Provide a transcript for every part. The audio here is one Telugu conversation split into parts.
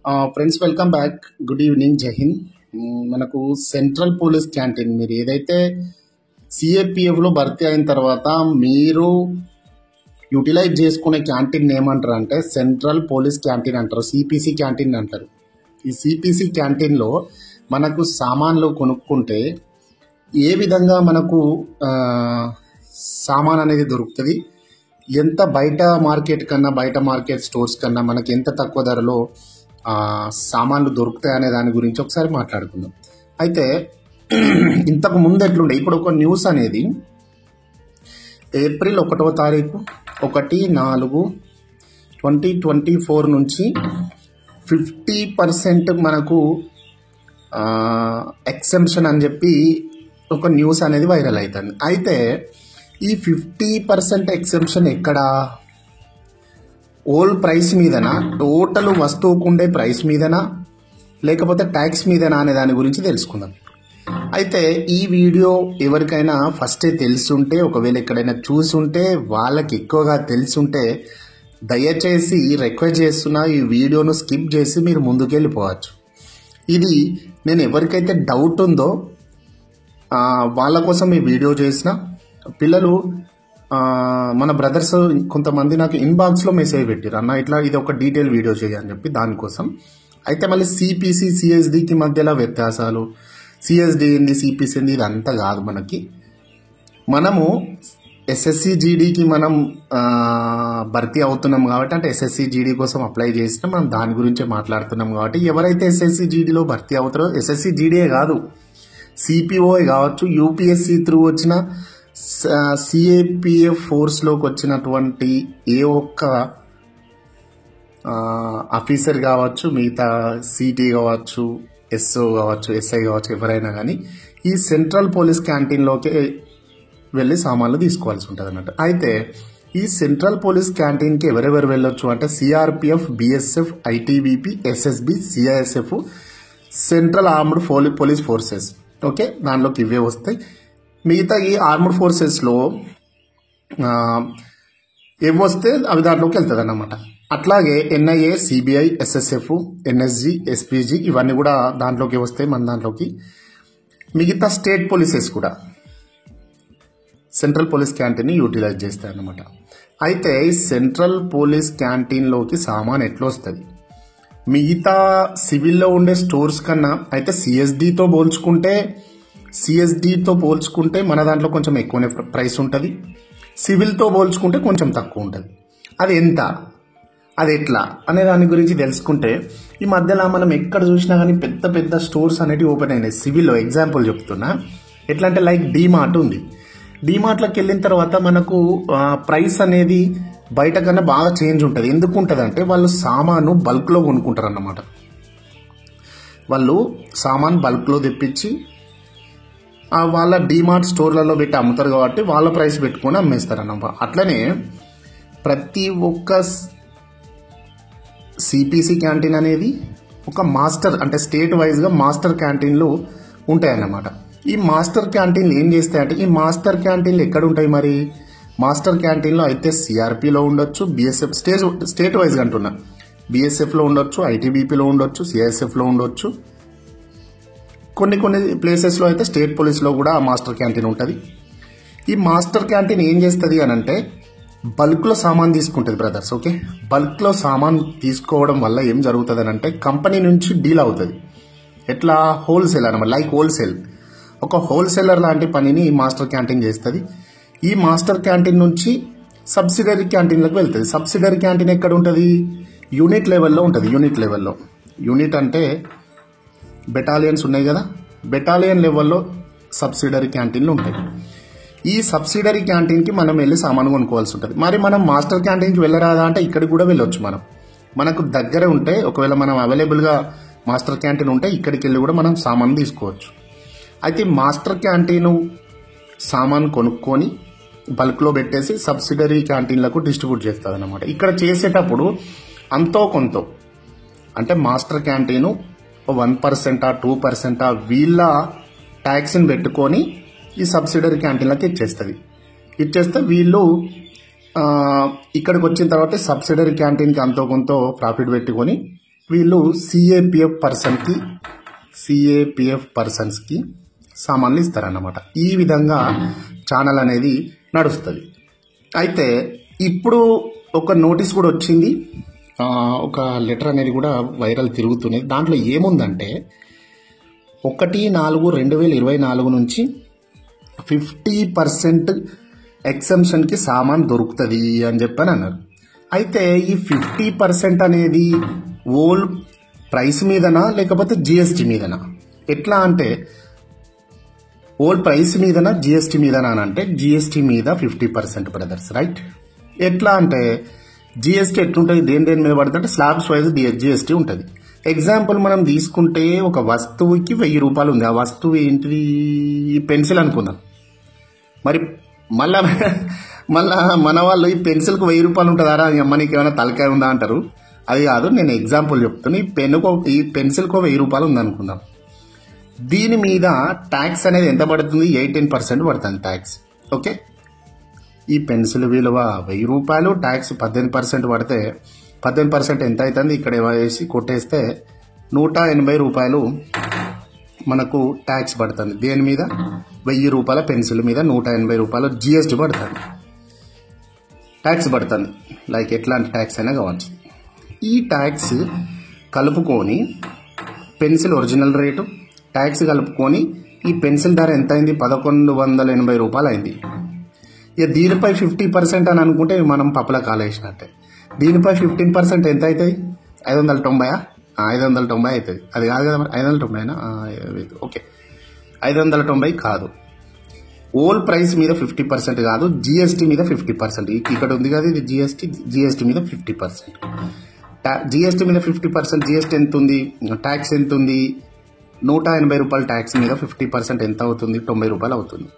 Friends welcome back. Good evening, జై హింద్. మనకు సెంట్రల్ పోలీస్ క్యాంటీన్ మీరు ఏదైతే సిఏపిఎఫ్లో భర్తీ అయిన తర్వాత మీరు యూటిలైజ్ చేసుకునే క్యాంటీన్ ఏమంటారు అంటే సెంట్రల్ పోలీస్ క్యాంటీన్ అంటారు, సిపిసి క్యాంటీన్ అంటారు. ఈ సిపిసి క్యాంటీన్లో మనకు సామాన్లు కొనుక్కుంటే ఏ విధంగా మనకు సామాన్ అనేది దొరుకుతుంది, ఎంత బయట మార్కెట్ కన్నా బయట మార్కెట్ స్టోర్స్ కన్నా మనకి ఎంత తక్కువ ధరలో సామాన్లు దొరుకుతాయి అనే దాని గురించి ఒకసారి మాట్లాడుకుందాం. అయితే ఇంతకు ముందు ఎట్లుండే, ఇప్పుడు ఒక న్యూస్ అనేది ఏప్రిల్ 1వ తారీఖు 1/4/2024 నుంచి 50% మనకు ఎక్సెంప్షన్ అని చెప్పి ఒక న్యూస్ అనేది వైరల్ అవుతుంది. అయితే ఈ 50% ఎక్సెంప్షన్ ఎక్కడ, ఓల్డ్ ప్రైస్ మీదనా, టోటల్ వస్తువుకు ఉండే ప్రైస్ మీదనా, లేకపోతే ట్యాక్స్ మీదనా అనే దాని గురించి తెలుసుకుందాం. అయితే ఈ వీడియో ఎవరికైనా ఫస్టే తెలుసుంటే, ఒకవేళ ఎక్కడైనా చూసుంటే, వాళ్ళకి ఎక్కువగా తెలుసుంటే దయచేసి రిక్వెస్ట్ చేస్తున్నా ఈ వీడియోను స్కిప్ చేసి మీరు ముందుకు వెళ్ళిపోవచ్చు. ఇది నేను ఎవరికైతే డౌట్ ఉందో వాళ్ళ కోసం ఈ వీడియో చేసిన. పిల్లలు మన బ్రదర్స్ కొంతమంది నాకు ఇన్బాక్స్లో మెసేజ్ పెట్టారు, అన్న ఇట్లా ఇది ఒక డీటెయిల్ వీడియో చేయని చెప్పి, దానికోసం. అయితే మళ్ళీ సిపిసి సిఎస్డికి మధ్యలో వ్యత్యాసాలు, సిఎస్డి ఏంది సిపిసి ఏంది ఇదంతా కాదు. మనము ఎస్ఎస్సి జీడీకి మనం భర్తీ అవుతున్నాం కాబట్టి, అంటే ఎస్ఎస్సి జీడీ కోసం అప్లై చేసినా మనం దాని గురించే మాట్లాడుతున్నాం కాబట్టి, ఎవరైతే ఎస్ఎస్సి జీడీలో భర్తీ అవుతారో, ఎస్ఎస్సి జీడీఏ కాదు సిపిఓఏ కావచ్చు, యూపీఎస్సి త్రూ వచ్చిన సిఏపిఎఫ్ ఫోర్స్లోకి వచ్చినటువంటి ఏ ఒక్క ఆఫీసర్ కావచ్చు, మిగతా సిటీ కావచ్చు, ఎస్ఓ కావచ్చు, ఎస్ఐ కావచ్చు, ఎవరైనా కానీ ఈ సెంట్రల్ పోలీస్ క్యాంటీన్లోకి వెళ్ళి సామాన్లు తీసుకోవాల్సి ఉంటుంది అన్నట్టు. అయితే ఈ సెంట్రల్ పోలీస్ క్యాంటీన్కి ఎవరెవరు వెళ్ళొచ్చు అంటే CRPF, BSF, ITBP, SSB, CISF, central armed police forces. Okay, దానిలోకి ఇవే వస్తాయి. మిగతా ఈ ఆర్మ్డ్ ఫోర్సెస్లో ఏవి వస్తే అవి దాంట్లోకి వెళ్తుంది అన్నమాట. అట్లాగే NIA, CBI, SSF, NSG, SPG ఇవన్నీ కూడా దాంట్లోకి వస్తాయి, మన దాంట్లోకి. మిగతా స్టేట్ పోలీసెస్ కూడా సెంట్రల్ పోలీస్ క్యాంటీన్ని యూటిలైజ్ చేస్తాయి అన్నమాట. అయితే ఈ సెంట్రల్ పోలీస్ క్యాంటీన్లోకి సామాన్ ఎట్లా వస్తుంది, మిగతా సివిల్లో ఉండే స్టోర్స్ కన్నా అయితే సిఎస్డితో పోల్చుకుంటే మన దాంట్లో కొంచెం ఎక్కువనే ప్రైస్ ఉంటుంది, సివిల్తో పోల్చుకుంటే కొంచెం తక్కువ ఉంటుంది. అది ఎంత, అది ఎట్లా అనే దాని గురించి తెలుసుకుంటే, ఈ మధ్యలో మనం ఎక్కడ చూసినా కానీ పెద్ద పెద్ద స్టోర్స్ అనేవి ఓపెన్ అయినాయి సివిల్లో. ఎగ్జాంపుల్ చెప్తున్నా, ఎట్లా అంటే లైక్ డీమార్ట్ ఉంది. డీమార్ట్లోకి వెళ్ళిన తర్వాత మనకు ప్రైస్ అనేది బయట కన్నా బాగా చేంజ్ ఉంటుంది. ఎందుకు ఉంటుంది అంటే వాళ్ళు సామాను బల్క్లో కొనుక్కుంటారు అన్నమాట. వాళ్ళు సామాన్ బల్క్లో తెప్పించి వాళ్ళ డీమార్ట్ స్టోర్లలో పెట్టి అమ్ముతారు కాబట్టి వాళ్ళ ప్రైస్ పెట్టుకొని అమ్మేస్తారు అన్నమాట. అట్లనే ప్రతి ఒక్క సిపిసి క్యాంటీన్ అనేది ఒక మాస్టర్, అంటే స్టేట్ వైజ్గా మాస్టర్ క్యాంటీన్లు ఉంటాయన్నమాట. ఈ మాస్టర్ క్యాంటీన్లు ఏం చేస్తాయంటే, ఈ మాస్టర్ క్యాంటీన్లు ఎక్కడ ఉంటాయి మరి, మాస్టర్ క్యాంటీన్లో అయితే సిఆర్పిలో ఉండొచ్చు, బిఎస్ఎఫ్ స్టేట్ వైజ్గా అంటున్నా, బిఎస్ఎఫ్లో ఉండొచ్చు, ఐటీబీపీలో ఉండొచ్చు, సిఐఎస్ఎఫ్లో ఉండొచ్చు. కొన్ని ప్లేసెస్లో అయితే స్టేట్ పోలీస్లో కూడా మాస్టర్ క్యాంటీన్ ఉంటుంది. ఈ మాస్టర్ క్యాంటీన్ ఏం చేస్తుంది అని అంటే బల్క్లో సామాన్ తీసుకుంటుంది బ్రదర్స్. ఓకే, బల్క్లో సామాన్ తీసుకోవడం వల్ల ఏం జరుగుతుంది అని అంటే కంపెనీ నుంచి డీల్ అవుతుంది. ఎట్లా, హోల్సేల్ అనమాట, లైక్ హోల్సేల్. ఒక హోల్సేలర్ లాంటి పనిని ఈ మాస్టర్ క్యాంటీన్ చేస్తుంది. ఈ మాస్టర్ క్యాంటీన్ నుంచి సబ్సిడరీ క్యాంటీన్లకు వెళ్తుంది. సబ్సిడరీ క్యాంటీన్ ఎక్కడ ఉంటుంది, యూనిట్ లెవెల్లో ఉంటుంది. యూనిట్ అంటే బెటాలియన్స్ ఉన్నాయి కదా, బెటాలియన్ లెవెల్లో సబ్సిడరీ క్యాంటీన్లు ఉంటాయి. ఈ సబ్సిడరీ క్యాంటీన్కి మనం వెళ్ళి సామాను కొనుక్కోవాల్సి ఉంటుంది. మరి మనం మాస్టర్ క్యాంటీన్కి వెళ్ళరాదా అంటే ఇక్కడికి కూడా వెళ్ళొచ్చు. మనకు దగ్గర ఉంటే, ఒకవేళ మనం అవైలబుల్గా మాస్టర్ క్యాంటీన్ ఉంటే ఇక్కడికి వెళ్ళి కూడా మనం సామాను తీసుకోవచ్చు. అయితే మాస్టర్ క్యాంటీను సామాన్ కొనుక్కొని బల్క్లో పెట్టేసి సబ్సిడరీ క్యాంటీన్లకు డిస్ట్రిబ్యూట్ చేస్తుంది అన్నమాట. ఇక్కడ చేసేటప్పుడు అంతో కొంత, అంటే మాస్టర్ క్యాంటీను 1%, 2% వీళ్ళ ట్యాక్స్ని పెట్టుకొని ఈ సబ్సిడరీ క్యాంటీన్లకు ఇచ్చేస్తే వీళ్ళు ఇక్కడికి వచ్చిన తర్వాత సబ్సిడరీ క్యాంటీన్కి అంతో కొంత ప్రాఫిట్ పెట్టుకొని వీళ్ళు సిఏపిఎఫ్ పర్సన్స్కి సామాన్లు ఇస్తారన్నమాట. ఈ విధంగా ఛానల్ అనేది నడుస్తుంది. అయితే ఇప్పుడు ఒక నోటీస్ కూడా వచ్చింది, ఒక లెటర్ అనేది కూడా వైరల్ తిరుగుతున్నది. దాంట్లో ఏముందంటే 1/4/2024 నుంచి 50% ఎగ్జంప్షన్కి సామాన్ దొరుకుతుంది అని చెప్పని అన్నారు. అయితే ఈ 50% అనేది ఓల్ ప్రైస్ మీదనా లేకపోతే జిఎస్టీ మీదనా? ఎట్లా అంటే ఓల్ ప్రైస్ మీదనా జిఎస్టీ మీదనా అని అంటే జిఎస్టీ మీద 50% బ్రదర్స్, రైట్? ఎట్లా అంటే జిఎస్టీ ఎట్లుంటుంది, దేని మీద పడుతుంది అంటే స్లాబ్స్ వైజ్ జిఎస్టీ ఉంటుంది. ఎగ్జాంపుల్ మనం తీసుకుంటే ఒక వస్తువుకి 1000 రూపాయలు ఉంది. ఆ వస్తువు ఏంటిది? పెన్సిల్ అనుకుందాం. మరి మళ్ళా మన వాళ్ళు ఈ పెన్సిల్కి 1000 రూపాయలు ఉంటుందారా, అమ్మనికి ఏమైనా తలకాయ ఉందా అంటారు. అది కాదు, నేను ఎగ్జాంపుల్ చెప్తున్నా. ఈ పెన్సిల్కి 1000 రూపాయలు ఉందనుకుందాం. దీని మీద ట్యాక్స్ అనేది ఎంత పడుతుంది? 18% పడుతుంది ట్యాక్స్. ఓకే, ఈ పెన్సిల్ విలువ 1000 రూపాయలు, ట్యాక్స్ 18% పడితే 18% ఎంత అవుతుంది? ఇక్కడ వేసి కొట్టేస్తే 180 రూపాయలు మనకు ట్యాక్స్ పడుతుంది. దేని మీద? 1000 రూపాయల పెన్సిల్ మీద 180 రూపాయలు జిఎస్టీ పడుతుంది, ట్యాక్స్ పడుతుంది. లైక్ ఎట్లాంటి ట్యాక్స్ అయినా కావచ్చు. ఈ ట్యాక్స్ కలుపుకొని పెన్సిల్ ఒరిజినల్ రేటు, ట్యాక్స్ కలుపుకొని ఈ పెన్సిల్ ధర ఎంత అయింది? 1180 రూపాయలు అయింది. ఇక దీనిపై 50% అని అనుకుంటే మనం పప్పుల కాలేసినట్టే. దీనిపై 15% ఎంత అవుతుంది? 590. 590 అవుతుంది. అది కాదు కదా, మరి 590 ఓకే, 590 కాదు. ఓల్ ప్రైస్ మీద 50% కాదు, జిఎస్టీ మీద 50%. ఇక్కడ ఉంది కదా, ఇది జిఎస్టీ మీద 50%. జిఎస్టీ మీద 50%. జిఎస్టీ ఎంత ఉంది? ట్యాక్స్ ఎంత ఉంది? 180 రూపాయలు ట్యాక్స్ మీద 50% ఎంత అవుతుంది? 90 రూపాయలు అవుతుంది.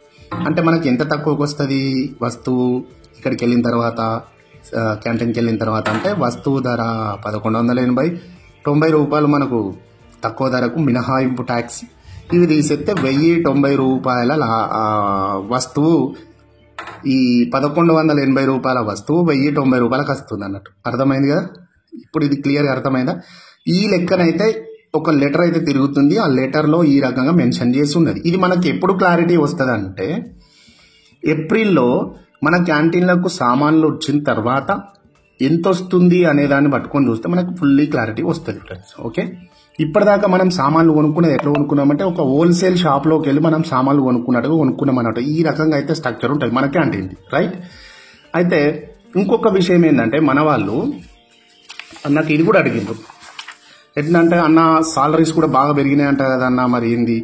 అంటే మనకి ఎంత తక్కువకి వస్తుంది వస్తువు ఇక్కడికి వెళ్ళిన తర్వాత, క్యాంటీన్కి వెళ్ళిన తర్వాత? అంటే వస్తువు ధర 1180, 90 రూపాయలు మనకు తక్కువ ధరకు మినహాయింపు ట్యాక్స్. ఇవి తీసేస్తే 1090 రూపాయల వస్తువు, ఈ 1180 రూపాయల వస్తువు 1090 రూపాయలకు వస్తుంది అన్నట్టు. అర్థమైంది కదా? ఇప్పుడు ఇది క్లియర్గా అర్థమైందా? ఈ లెక్కనైతే ఒక లెటర్ అయితే తిరుగుతుంది. ఆ లెటర్లో ఈ రకంగా మెన్షన్ చేసి ఉన్నది. ఇది మనకి ఎప్పుడు క్లారిటీ వస్తుంది అంటే ఏప్రిల్లో మన క్యాంటీన్లకు సామాన్లు వచ్చిన తర్వాత ఎంత వస్తుంది అనే దాన్ని పట్టుకొని చూస్తే మనకు ఫుల్లీ క్లారిటీ వస్తుంది ఫ్రెండ్స్. ఓకే, ఇప్పటిదాకా మనం సామాన్లు కొనుక్కునేది ఎట్లా కొనుక్కున్నామంటే ఒక హోల్సేల్ షాప్లోకి వెళ్ళి మనం సామాన్లు కొనుక్కున్నట్టుగా కొనుక్కున్నాం అన్నట్టు. ఈ రకంగా అయితే స్ట్రక్చర్ ఉంటుంది మన క్యాంటీన్, రైట్? అయితే ఇంకొక విషయం ఏంటంటే మన వాళ్ళు నాకు ఇది కూడా అడిగిండ్రు. ఎట్లంటే అన్న సాలరీస్ కూడా బాగా పెరిగినాయి అంట కదా అన్న, మరి ఏంది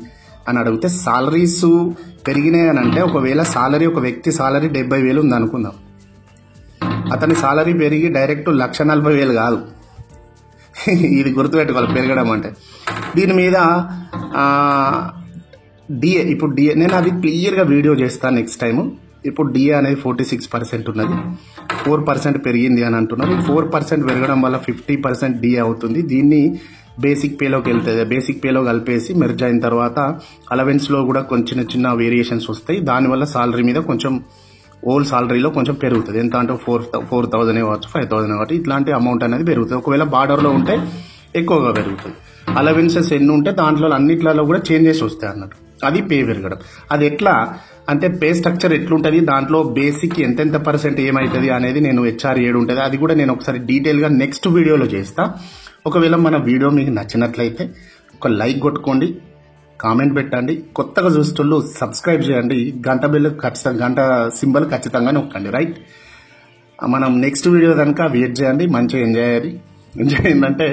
అని అడిగితే, సాలరీస్ పెరిగినాయి అని అంటే ఒకవేళ ఒక వ్యక్తి సాలరీ 70,000 ఉంది అనుకుందాం. అతని సాలరీ పెరిగి డైరెక్ట్ 140,000 కాదు. ఇది గుర్తుపెట్టుకోవాలి పెరగడం అంటే. దీని మీద డిఏ, ఇప్పుడు డిఏ నేను అది క్లియర్గా వీడియో చేస్తాను నెక్స్ట్ టైము. ఇప్పుడు డిఏ అనేది 46% ఉన్నది, 4% పెరిగింది అని అంటున్నారు. 4% పెరగడం వల్ల 50% డిఏ అవుతుంది. దీన్ని బేసిక్ పేలోకి వెళ్తుంది. బేసిక్ పేలో కలిపేసి మెర్జ్ అయిన తర్వాత అలవెన్స్లో కూడా కొంచెం చిన్న వేరియేషన్స్ వస్తాయి. దానివల్ల సాలరీ మీద కొంచెం ఓల్ సాలరీలో కొంచెం పెరుగుతుంది. ఎంత అంటే 4,000 కావచ్చు, 5,000 కావచ్చు, ఇట్లాంటి అమౌంట్ అనేది పెరుగుతుంది. ఒకవేళ బార్డర్లో ఉంటే ఎక్కువగా పెరుగుతుంది. అలవెన్సెస్ ఎన్ని ఉంటే దాంట్లో అన్నిట్లలో కూడా చేంజెస్ వస్తాయి అన్నట్టు. అది పే పెరగడం. అది ఎట్లా అంటే పే స్ట్రక్చర్ ఎట్లుంటుంది, దాంట్లో బేసిక్ ఎంతెంత % ఏమవుతుంది అనేది నేను హెచ్ఆర్ 7 ఉంటుంది. అది కూడా నేను ఒకసారి డీటెయిల్గా నెక్స్ట్ వీడియోలో చేస్తా. ఒకవేళ మన వీడియో మీకు నచ్చినట్లయితే ఒక లైక్ కొట్టుకోండి, కామెంట్ పెట్టండి. కొత్తగా చూస్తుళ్ళు సబ్స్క్రైబ్ చేయండి. గంట బిల్లు ఖచ్చితంగా, గంట సింబల్ ఖచ్చితంగా నొక్కండి, రైట్? మనం నెక్స్ట్ వీడియో కనుక వెయిట్ చేయండి. మంచిగా ఎంజాయ్ ఏంటంటే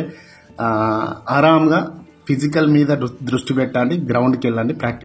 ఆరాంగా ఫిజికల్ మీద దృష్టి పెట్టండి, గ్రౌండ్కి వెళ్ళండి, ప్రాక్టీస్